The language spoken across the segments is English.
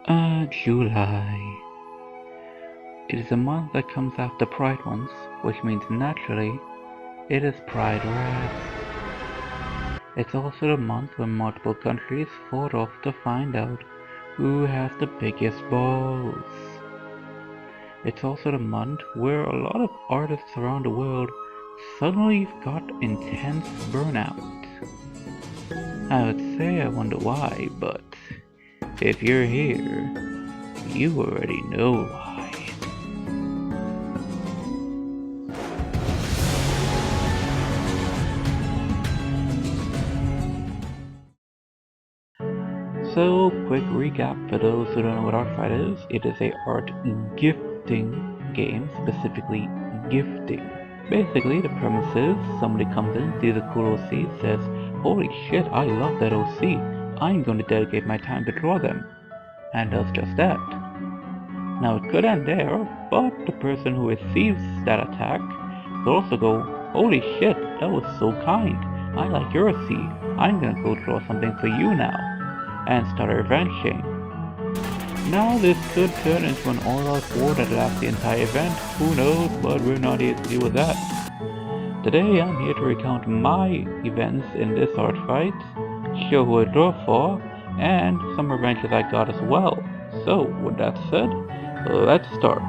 July. It is a month that comes after Pride once, which means naturally, it is Pride Rats. It's also the month when multiple countries fought off to find out who has the biggest balls. It's also the month where a lot of artists around the world suddenly got intense burnout. I would say I wonder why, but if you're here, you already know why. So, quick recap for those who don't know what Artfight is. It is a art gifting game, specifically gifting. Basically, the premise is somebody comes in, sees a cool OC, says, "Holy shit, I love that OC. I'm going to dedicate my time to draw them," and does just that. Now, it could end there, but the person who receives that attack could also go, "Holy shit, that was so kind. I like your OC. I'm gonna go draw something for you now," and start a revenge chain. Now this could turn into an all-out war that lasts the entire event, who knows, but we're not here to deal with that. Today I'm here to recount my events in this art fight, show who I draw for, and some revenges I got as well. So, with that said, let's start.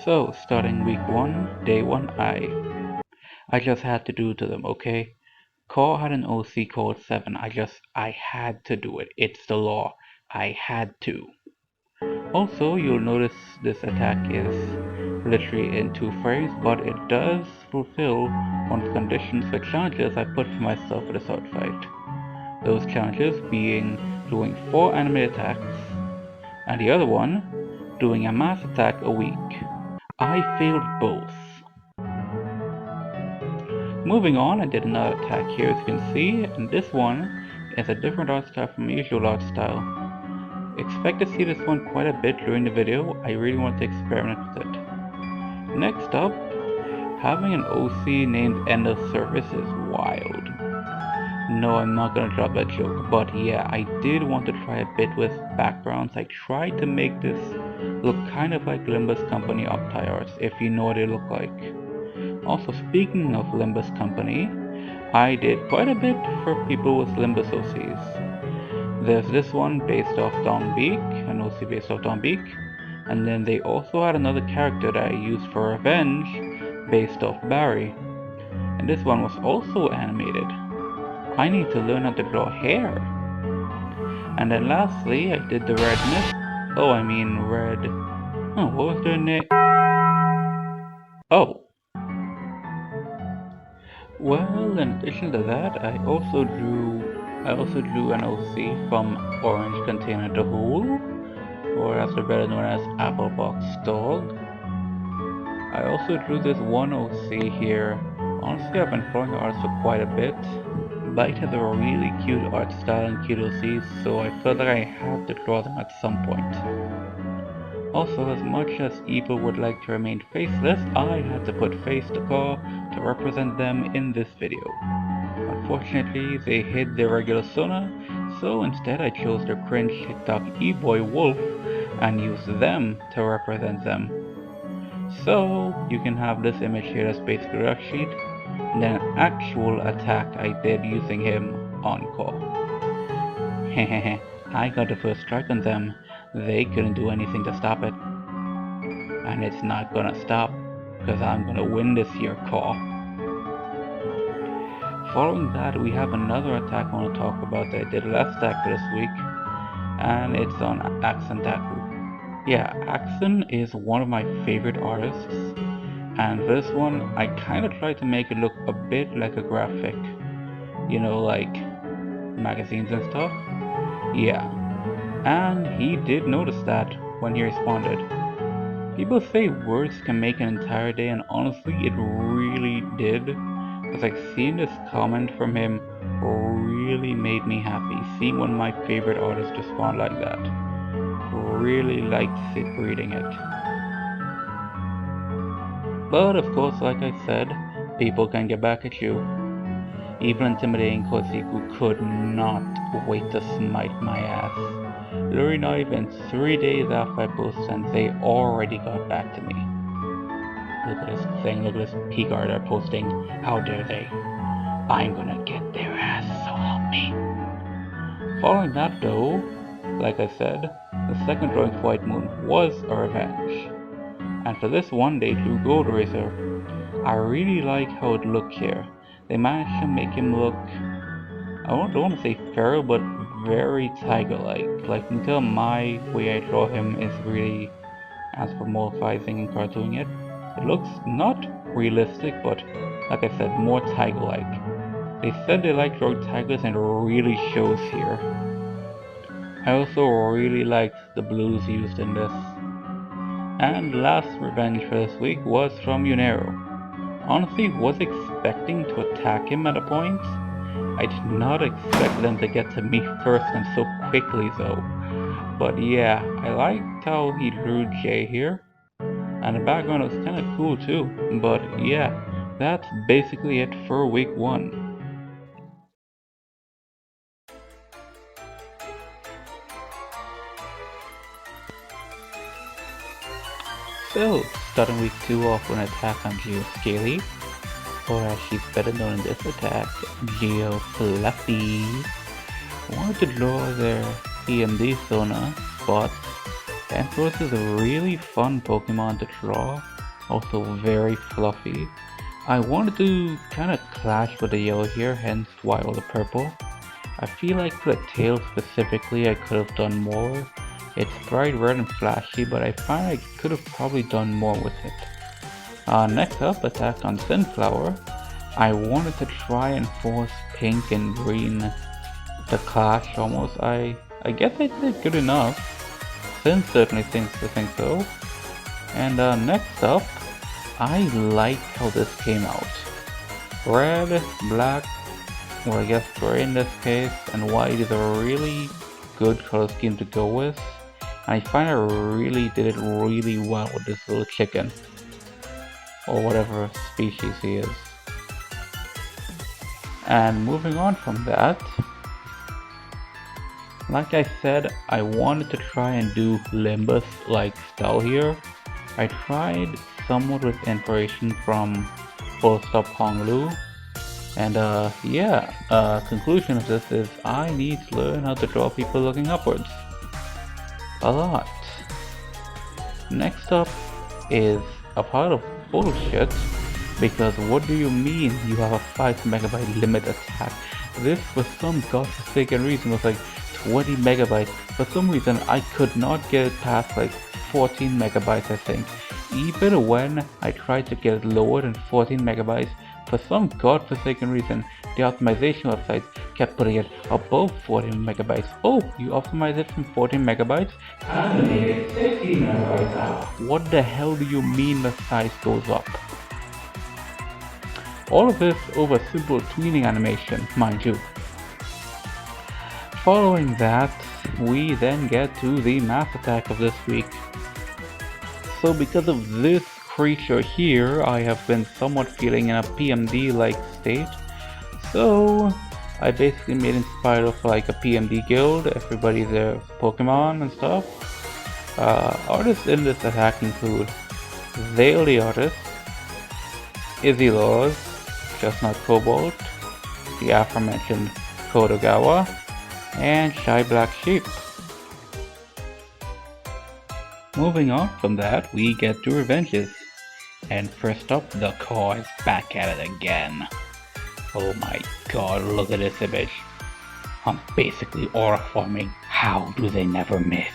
So, starting week 1, day 1, I just had to do to them, okay? Core had an OC called 7. I had to do it. It's the law. I had to. Also, you'll notice this attack is literally in 2 frames, but it does fulfill one of the conditions for challenges I put for myself for this art fight. Those challenges being doing 4 animate attacks, and the other one, doing a mass attack a week. I failed both. Moving on, I did another attack here as you can see, and this one is a different art style from my usual art style. Expect to see this one quite a bit during the video. I really want to experiment with it. Next up, having an OC named End of Service is wild. No, I'm not gonna drop that joke, but yeah, I did want to try a bit with backgrounds. I tried to make this look kind of like Limbus Company Opti arts, if you know what they look like. Also, speaking of Limbus Company, I did quite a bit for people with Limbus OCs. There's this one based off Dongbeak, an OC based off Dongbeak, and then they also had another character that I used for Revenge based off Barry, and this one was also animated. I need to learn how to draw hair. And then lastly, I did the red mist. Oh, I mean red. Oh, what was their name? Oh. Well, in addition to that, I also drew an OC from Orange Container to Hole, or as they're better known as Applebox Dog. I also drew this one OC here. Honestly, I've been following the arts for quite a bit. Bite has a really cute art style and cute OCs, so I felt like I had to draw them at some point. Also, as much as Evil would like to remain faceless, I had to put face to Core to represent them in this video. Unfortunately, they hid their regular persona, so instead I chose their cringe TikTok e-boy Wolf and used them to represent them. So, you can have this image here as basically a ref sheet, and then an actual attack I did using him on Core. Hehehe, I got the first strike on them. They couldn't do anything to stop it. And it's not gonna stop, because I'm gonna win this year, Core. Following that, we have another attack I want to talk about that I did last attack for this week, and it's on Axon Taku. Yeah, Axon is one of my favorite artists, and for this one, I kind of tried to make it look a bit like a graphic. You know, like magazines and stuff? Yeah. And he did notice that when he responded. People say words can make an entire day, and honestly, it really did. Because like seeing this comment from him really made me happy. Seeing one of my favorite artists respond like that. Really liked reading it. But of course, like I said, people can get back at you. Even intimidating Kosiku could not wait to smite my ass. Literally not even 3 days after I posted and they already got back to me. Look at this thing, look at this P-guard are posting, how dare they? I'm gonna get their ass, so help me. Following that though, like I said, the second drawing for White Moon was a revenge. And for this one day Blue Gold Racer, I really like how it looked here. They managed to make him look, I don't want to say feral, but very tiger-like. Like, you can tell my way I draw him is really anthropomorphizing and cartooning it. It looks not realistic, but like I said, more tiger-like. They said they like drawing tigers and it really shows here. I also really liked the blues used in this. And the last revenge for this week was from Yunero. Honestly, was expecting to attack him at a point. I did not expect them to get to me first and so quickly though. But yeah, I liked how he drew Jay here. And the background was kinda cool too. But yeah, that's basically it for week 1. So, starting week 2 off with an attack on Geo Scaly, or as she's better known in this attack, Geo Fluffy. Wanted to draw their PMD Sona, but Ampharos is a really fun Pokemon to draw, also very fluffy. I wanted to kinda clash with the yellow here, hence why all the purple. I feel like for the tail specifically I could have done more. It's bright red and flashy, but I find I could have probably done more with it. Next up, attack on Sunflower. I wanted to try and force pink and green to clash almost. I guess I did good enough. Sin certainly seems to think so. And next up, I like how this came out. Red, black, well I guess gray in this case, and white is a really good color scheme to go with. I find I really did it really well with this little chicken. Or whatever species he is. And moving on from that, like I said, I wanted to try and do Limbus like style here. I tried somewhat with inspiration from Full Stop Honglu. And conclusion of this is I need to learn how to draw people looking upwards. A lot. Next up is a pile of bullshit, because what do you mean you have a 5 megabyte limit attack? This for some godforsaken reason was like 20 megabytes. For some reason I could not get it past like 14 megabytes I think. Even when I tried to get it lower than 14 megabytes, for some godforsaken reason, the optimization websites kept putting it above 14 megabytes. Oh, you optimized it from 14 megabytes? And made it 16 megabytes now. What the hell do you mean the size goes up? All of this over simple tweening animation, mind you. Following that, we then get to the mass attack of this week. So because of this creature here, I have been somewhat feeling in a PMD-like state. So I basically made inspired of like a PMD guild, everybody's their Pokemon and stuff. Artists in this attack include Veil the Artist, Izzy Laws, Chestnut Cobalt, the aforementioned Kodogawa, and Shy Black Sheep. Moving on from that, we get to revenges. And first up, the core is back at it again. Oh my god, look at this image. I'm basically aura forming. How do they never miss?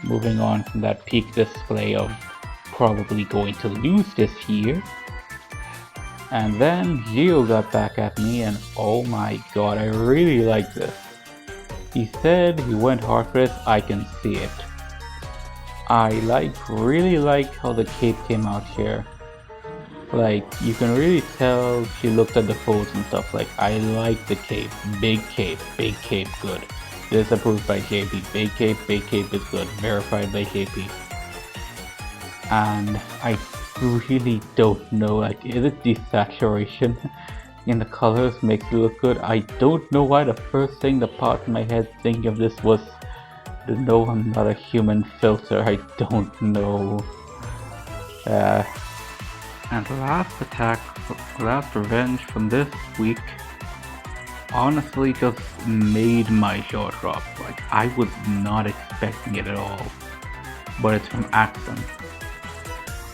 Moving on from that peak display of probably going to lose this year. And then Geo got back at me and oh my god, I really like this. He said he went hard for this, I can see it. I really like how the cape came out here. Like, you can really tell she looked at the folds and stuff. Like, I like the cape. Big cape, good. This is approved by JP. Big cape is good. Verified by JP. And I really don't know, like, is it desaturation? in the colors makes it look good. I don't know why the first thing that popped in my head thinking of this was the "No, I'm not a human" filter. I don't know. And the last attack, last revenge from this week, honestly just made my jaw drop. Like, I was not expecting it at all. But it's from Accent.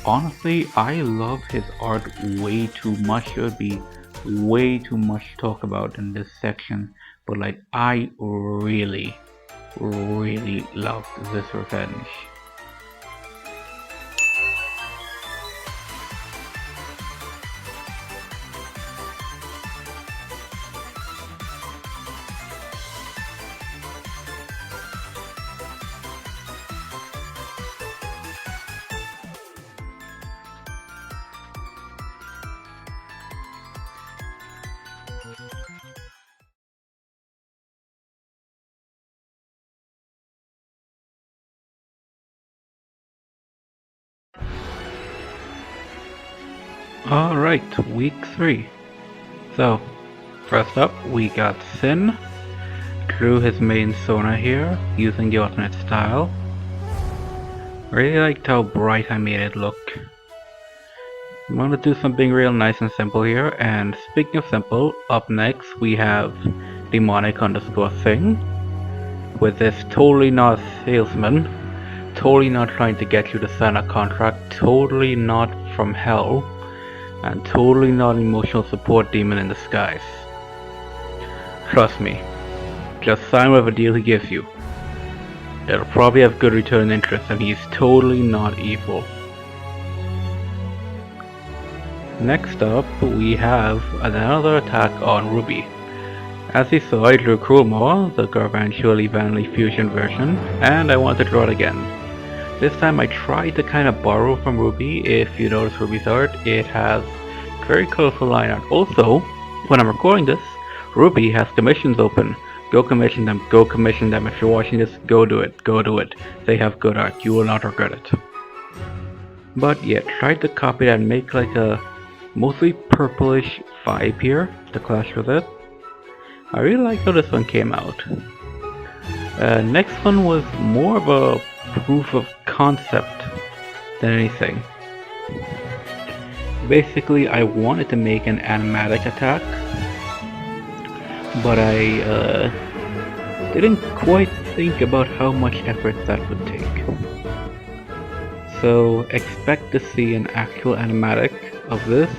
Honestly, I love his art way too much. There would be way too much to talk about in this section. But like, I really loved this revenge. Alright, week 3. So, first up, we got Sin. Drew his main Sona here, using the alternate style. Really liked how bright I made it look. I'm gonna do something real nice and simple here, and speaking of simple, up next we have demonic_thing. With this totally not salesman, totally not trying to get you to sign a contract, totally not from hell, and totally not an emotional support demon in disguise. Trust me, just sign whatever deal he gives you. It'll probably have good return interest, and he's totally not evil. Next up, we have another attack on Ruby. As you saw, I drew Cruelmaw, the Gargantually Vanillary Fusion version, and I want to draw it again. This time I tried to kind of borrow from Ruby. If you notice Ruby's art, it has very colorful line art. Also, when I'm recording this, Ruby has commissions open. Go commission them, go commission them. If you're watching this, go do it, go do it. They have good art, you will not regret it. But yeah, tried to copy that and make like a mostly purplish vibe here to clash with it. I really like how this one came out. Next one was more of a proof of concept than anything. Basically, I wanted to make an animatic attack, but I didn't quite think about how much effort that would take. So expect to see an actual animatic of this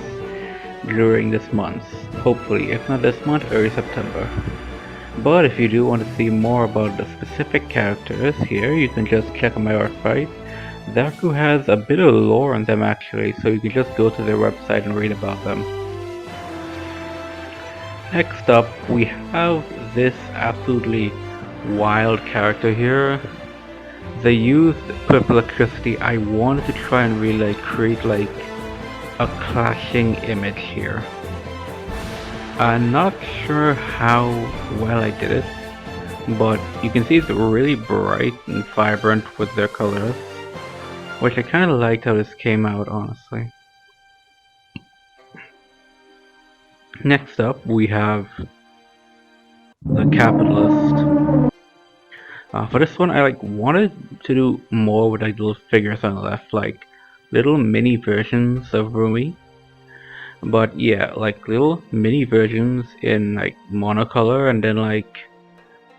during this month. Hopefully, if not this month, early September. But if you do want to see more about the specific characters here, you can just check out my Artfight. That crew has a bit of lore on them actually, so you can just go to their website and read about them. Next up, we have this absolutely wild character here. They used purple electricity. I wanted to try and really create like a clashing image here. I'm not sure how well I did it, but you can see it's really bright and vibrant with their colors, which I kind of liked how this came out, honestly. Next up, we have the Capitalist. For this one, I wanted to do more with little figures on the left, like little mini versions of Rumi. But yeah, little mini versions in monocolor, and then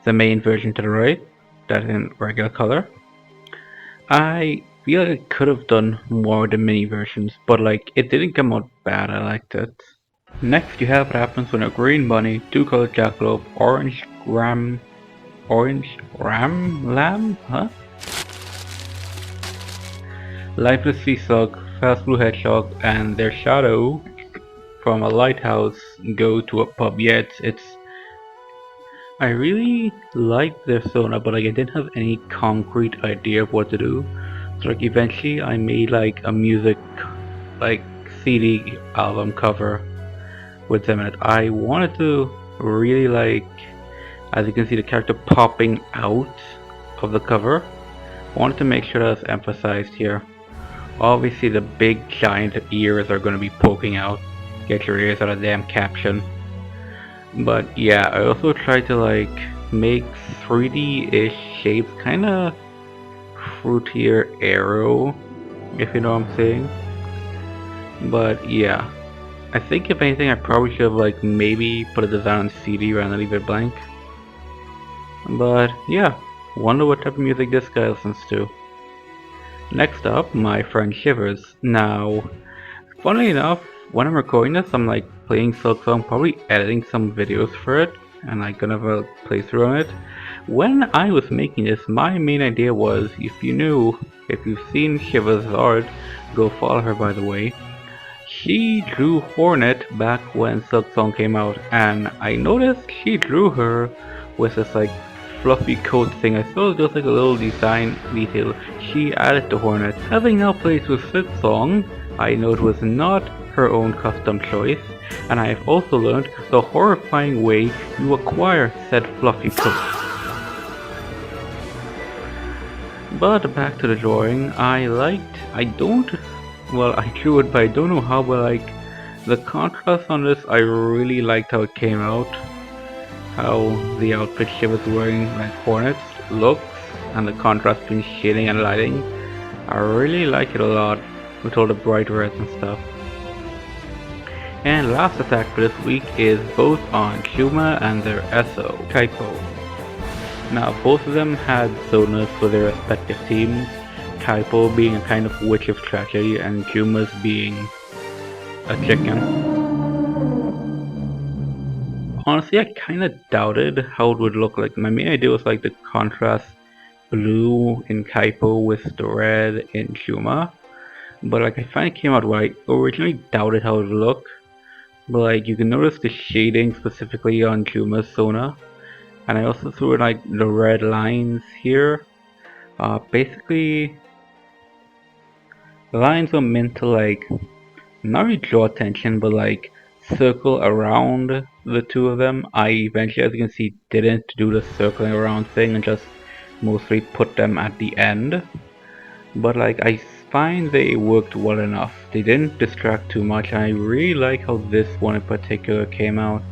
the main version to the right, that in regular color. I feel like I could have done more with the mini versions, but it didn't come out bad. I liked it. Next, you have what happens when a green bunny, 2-colored jackalope, orange lamb, huh? Lifeless sea slug, fast blue hedgehog, and their shadow from a lighthouse go to a pub. Yeah, I really liked their Sona, but I didn't have any concrete idea of what to do. So eventually I made a music CD album cover with them in it. I wanted to really as you can see the character popping out of the cover. I wanted to make sure that's emphasized here. Obviously the big giant ears are going to be poking out. get your ears out of the damn caption. But yeah, I also tried to like make 3D-ish shapes, kinda fruitier arrow, if you know what I'm saying. But yeah, I think if anything I probably should have like maybe put a design on CD rather than leave it blank. But yeah, wonder what type of music this guy listens to. Next up, my friend Shivers. Now, funnily enough, when I'm recording this, I'm like playing Silk Song, probably editing some videos for it, and like gonna have a playthrough on it. When I was making this, my main idea was, if you've seen Shivers' art, go follow her by the way. She drew Hornet back when Silk Song came out, and I noticed she drew her with this like fluffy coat thing. I thought it was like a little design detail she added to Hornet. Having now played with Silk Song, I know it was not her own custom choice, and I have also learned the horrifying way you acquire said fluffy coat. But back to the drawing, I drew it, but I don't know how, but like, the contrast on this, I really liked how it came out. How the outfit she was wearing, like Hornets, looks, and the contrast between shading and lighting. I really like it a lot, with all the bright reds and stuff. And last attack for this week is both on Shuma and their SO, Typo. Now both of them had Zonas for their respective teams, Typo being a kind of witch of tragedy and Shuma's being a chicken. Honestly, I kinda doubted how it would look like. My main idea was like the contrast blue in Kaipo with the red in Shuma. But like, I finally came out right. I originally doubted how it would look. But like, you can notice the shading specifically on Shuma's Zona. And I also threw in like the red lines here. Basically, the lines were meant to like, not really draw attention, but like, circle around the two of them. I eventually, as you can see, didn't do the circling around thing and just mostly put them at the end. But like, I find they worked well enough. They didn't distract too much, and I really like how this one in particular came out.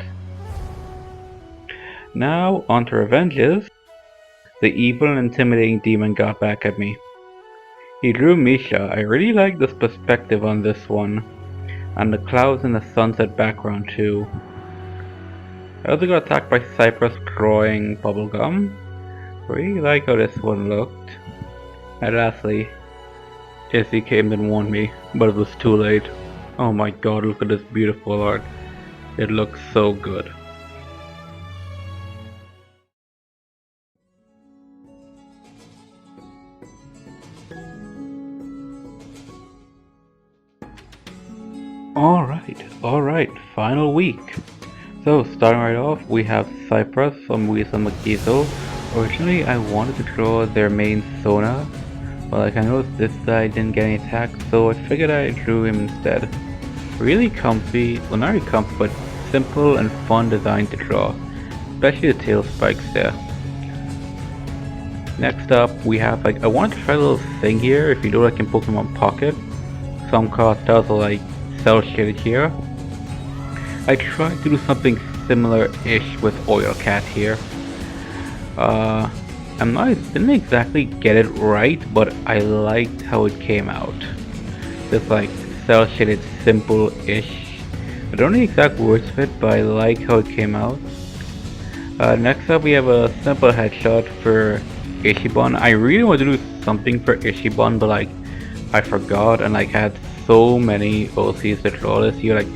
Now, on to Revenges. The evil and intimidating demon got back at me. He drew Misha. I really like this perspective on this one. And the clouds in the sunset background too. I also got attacked by Cypress drawing bubblegum. Really like how this one looked. And lastly, Izzy came and warned me, but it was too late. Oh my god, look at this beautiful art. It looks so good. Alright, final week. So, starting right off, we have Cypress from Weasel Makizo. Originally, I wanted to draw their main Sona, but like I noticed this guy didn't get any attacks, so I figured I drew him instead. Really comfy, well not really comfy, but simple and fun design to draw, especially the tail spikes there. Next up, we have like, I wanted to try a little thing here. If you do like in Pokemon Pocket, some cards are like cell shaded here. I tried to do something similar-ish with Oil Cat here. Didn't exactly get it right, but I liked how it came out. Just like cell shaded, simple-ish. I don't know the exact words of it, but I like how it came out. Next up, we have a simple headshot for Ichiban. I really wanted to do something for Ichiban, but like I forgot, and like I had so many OCs to draw this year. Like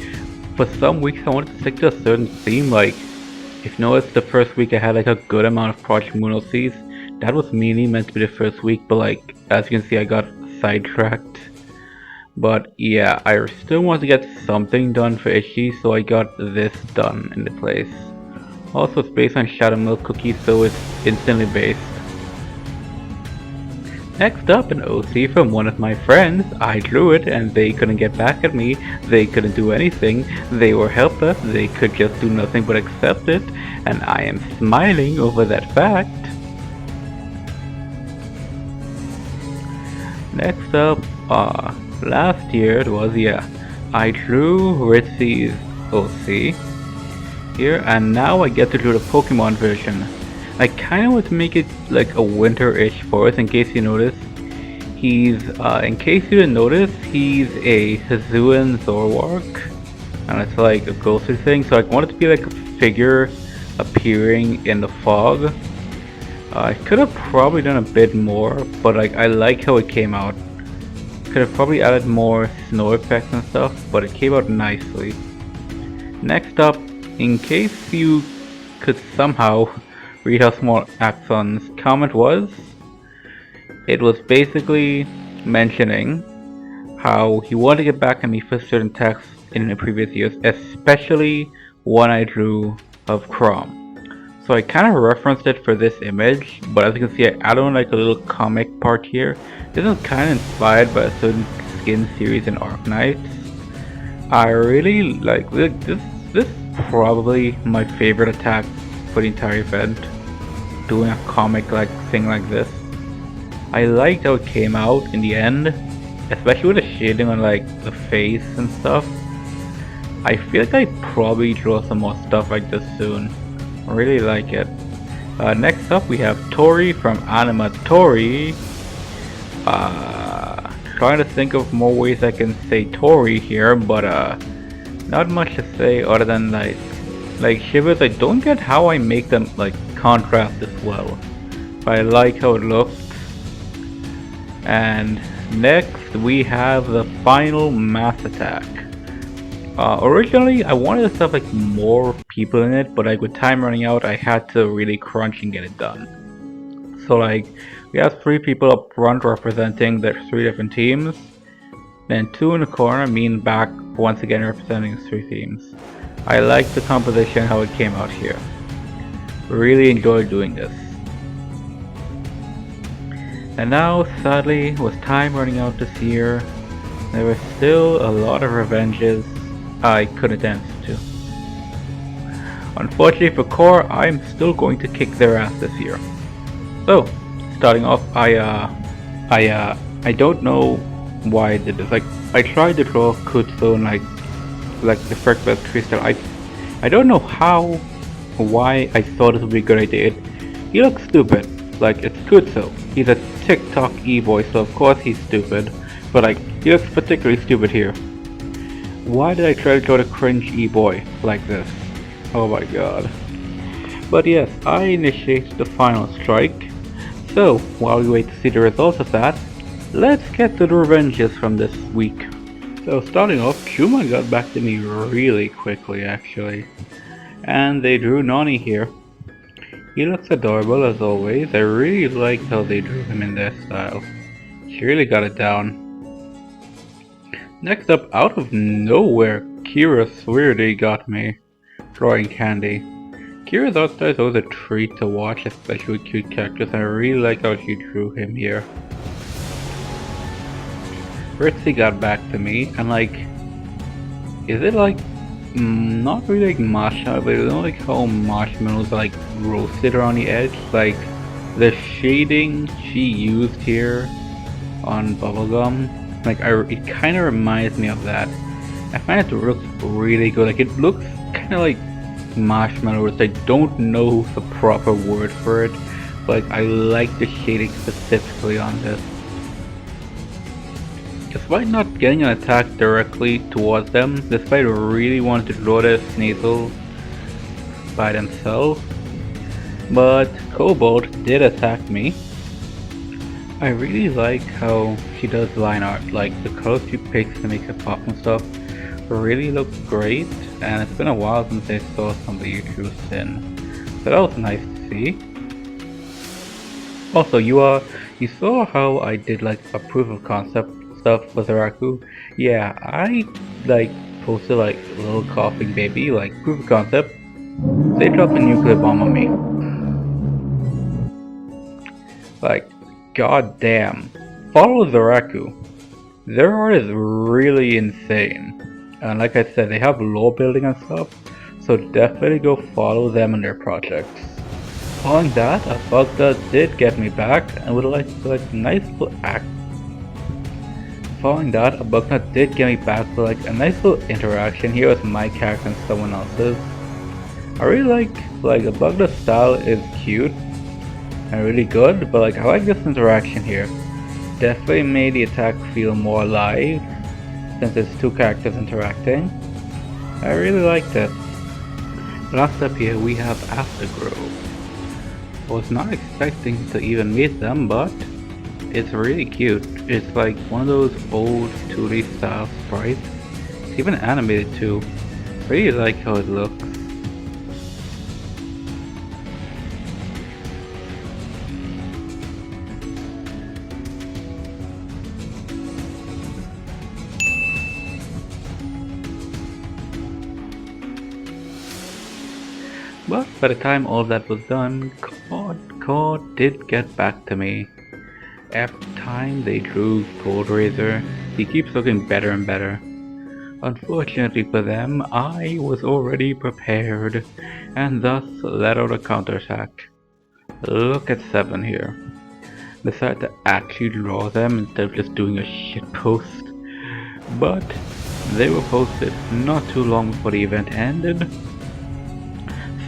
for some weeks I wanted to stick to a certain theme. Like if you notice, the first week I had like a good amount of Project Moon OCs. That was mainly meant to be the first week, but like as you can see, I got sidetracked. But yeah, I still want to get something done for Ichi, so I got this done in the place. Also, it's based on Shadow Milk Cookies, so it's instantly based. Next up, an OC from one of my friends. I drew it and they couldn't get back at me. They couldn't do anything. They were helpless. They could just do nothing but accept it. And I am smiling over that fact. Next up, last year it was, I drew Ritzy's OC here, and now I get to draw the Pokemon version. I kind of want to make it like a winter-ish forest. In case you notice, he's in case you didn't notice, he's a Hizuan Zorwark, and it's like a ghostly thing. So I want it to be like a figure appearing in the fog. I could have probably done a bit more, but like I like how it came out. Could have probably added more snow effects and stuff, but it came out nicely. Next up, in case you could somehow read how small Axon's comment was, it was basically mentioning how he wanted to get back at me for certain texts in the previous years, especially one I drew of Crom. So I kind of referenced it for this image, but as you can see, I added on like a little comic part here. This is kind of inspired by a certain skin series in Arknights. I really like this. This is probably my favorite attack for the entire event. Doing a comic like thing like this. I liked how it came out in the end, especially with the shading on like the face and stuff. I feel like I probably draw some more stuff like this soon. I really like it. Next up we have Tori from Animatori. Trying to think of more ways I can say Tori here, but not much to say other than like shivers. I don't get how I make them like contrast as well, but I like how it looks. And next we have the final mass attack. Originally I wanted to have like more people in it, but like with time running out I had to really crunch and get it done. So like we have 3 people up front representing the 3 different teams, then 2 in the corner, me in back once again representing the 3 teams. I like the composition, how it came out here. Really enjoyed doing this. And now sadly with time running out this year, there were still a lot of revenges I couldn't answer to. Unfortunately for Core, I'm still going to kick their ass this year. So, starting off, I don't know why I did this. Like, I tried to draw Kutsu and like the first best crystal. I don't know why I thought it would be a good idea. He looks stupid. Like, it's Kutsu. He's a TikTok e-boy, so of course he's stupid. But like, he looks particularly stupid here. Why did I try to draw the cringe e-boy like this? Oh my god. But yes, I initiated the final strike. So, while we wait to see the results of that, let's get to the revenges from this week. So starting off, Kuma got back to me really quickly actually. And they drew Nani here. He looks adorable as always. I really liked how they drew him in their style. She really got it down. Next up, out of nowhere, Kira Swirdy got me drawing Candy. Kira's art style is always a treat to watch, especially with cute characters. I really like how she drew him here. Ritzy got back to me, and like, is it like, not really like marshmallow, but you know like how marshmallows are like roasted around the edge? Like, the shading she used here on bubblegum, like it kind of reminds me of that. I find it looks really good. Like, it looks kind of like marshmallows. I don't know the proper word for it, but like, I like the shading specifically on this. Despite not getting an attack directly towards them, despite really wanting to draw their Sneasel by themselves, but Cobalt did attack me. I really like how she does line art, like the colors she picks to make her pop and stuff really looks great, and it's been a while since I saw somebody drew Sin, so that was nice to see. Also, you saw how I did like a proof of concept stuff with Araku. Yeah, I like posted like a little coughing baby, like proof of concept. They dropped a nuclear bomb on me. Like, god damn. Follow Zaraku. Their art is really insane. And like I said, they have lore building and stuff, so definitely go follow them and their projects. Following that, Abugda did get me back and would like a nice little act. following that, a Bucknut did get me back for like a nice little interaction here with my character and someone else's. I really like the Bucknut style is cute and really good, but like I like this interaction here. Definitely made the attack feel more alive since it's two characters interacting. I really liked it. Last up here we have Afterglow. I was not expecting to even meet them, but it's really cute. It's like one of those old 2D style sprites. It's even animated too. Really like how it looks. But by the time all that was done, COD did get back to me. Every time they drew Cold Razor, he keeps looking better and better. Unfortunately for them, I was already prepared, and thus let out a counterattack. Look at 7 here. Decided to actually draw them instead of just doing a shitpost. But they were posted not too long before the event ended.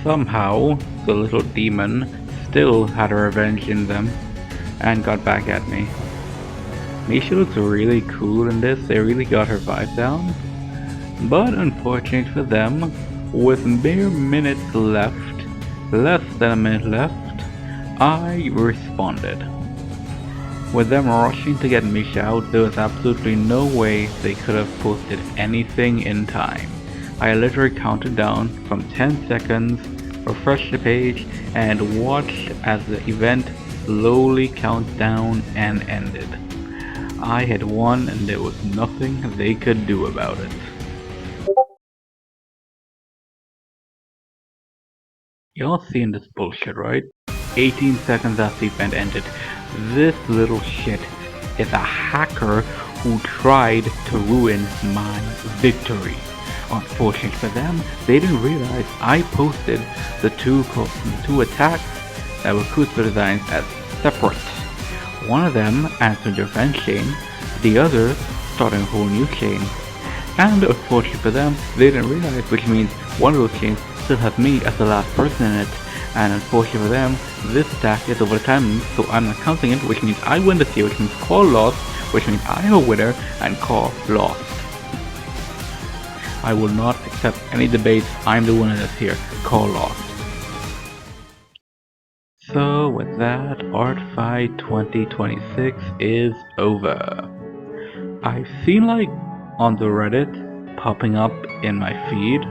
Somehow, the little demon still had her revenge in them and got back at me. Misha looks really cool in this, they really got her vibe down. But unfortunately for them, with mere minutes left, less than a minute left, I responded. With them rushing to get Misha out, there was absolutely no way they could have posted anything in time. I literally counted down from 10 seconds, refreshed the page, and watched as the event slowly count down and ended. I had won and there was nothing they could do about it. Y'all seen this bullshit, right? 18 seconds after the event ended, this little shit is a hacker who tried to ruin my victory. Unfortunately for them, they didn't realize I posted the two attacks that were crucible designs as separate. One of them answered the revenge chain, the other starting a whole new chain. And unfortunately for them, they didn't realize, which means one of those chains still has me as the last person in it. And unfortunately for them, this attack is over the time limit, so I'm not counting it, which means I win this here, which means Call lost, which means I am a winner, and Call lost. I will not accept any debates, I'm the winner this here, Call lost. So with that, Artfight 2026 is over. I've seen like on the Reddit popping up in my feed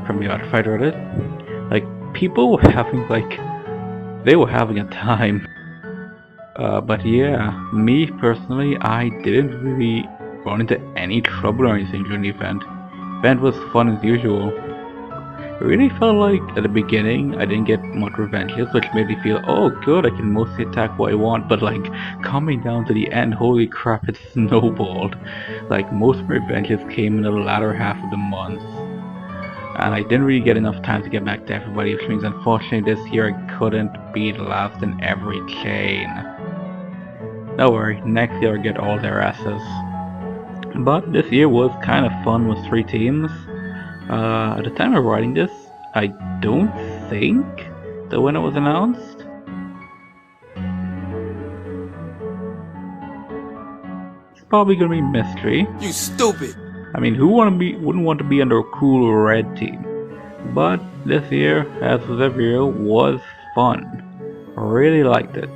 from the Artfight Reddit, like people were having they were having a time. But yeah, me personally, I didn't really run into any trouble or anything during the event. The event was fun as usual. It really felt like at the beginning I didn't get much revenges, which made me feel, oh good, I can mostly attack what I want, but like coming down to the end, holy crap, it snowballed. Like most of my revenges came in the latter half of the month. And I didn't really get enough time to get back to everybody, which means unfortunately this year I couldn't be the last in every chain. Don't worry, next year I'll get all their asses. But this year was kind of fun with 3 teams. At the time of writing this, I don't think the winner was announced. It's probably gonna be mystery. You stupid! I mean, who wouldn't want to be under a cool red team? But this year, as with every year, was fun. Really liked it.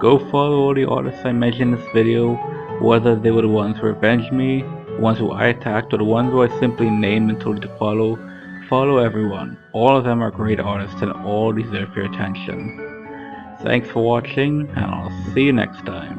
Go follow all the artists I mentioned in this video, whether they were the ones who revenged me, the ones who I attacked, or the ones who I simply named and told you to follow. Follow everyone. All of them are great artists and all deserve your attention. Thanks for watching, and I'll see you next time.